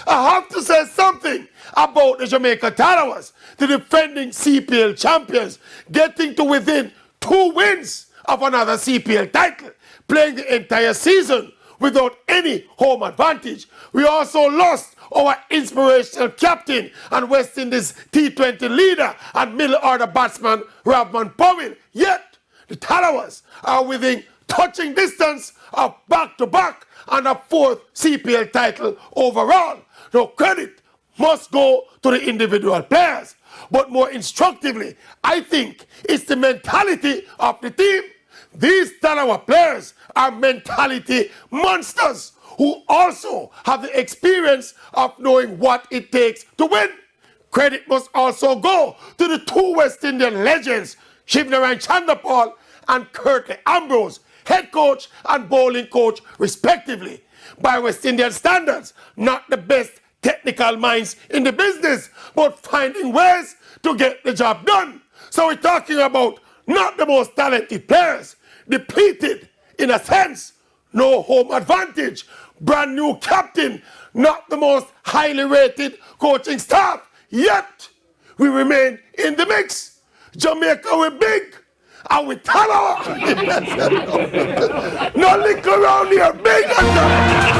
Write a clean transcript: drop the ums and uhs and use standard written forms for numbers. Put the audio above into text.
I have to say something about the Jamaica Tallawahs, the defending CPL champions, getting to within 2 wins of another CPL title, playing the entire season without any home advantage. We also lost our inspirational captain and West Indies T20 leader and middle order batsman Ravman Powell. Yet, the Tallawahs are within touching distance of back-to-back and a 4th CPL title overall. Now, credit must go to the individual players. But more instructively, I think it's the mentality of the team. These Tallawah players are mentality monsters who also have the experience of knowing what it takes to win. Credit must also go to the 2 West Indian legends, Shivnarine Chandapal and Curtly Ambrose, head coach and bowling coach respectively. By West Indian standards, not the best technical minds in the business, but finding ways to get the job done. So we're talking about not the most talented players, depleted in a sense, no home advantage, brand new captain, not the most highly rated coaching staff, yet we remain in the mix. Jamaica, we're big, and we Tallawah. No lick around here, big enough.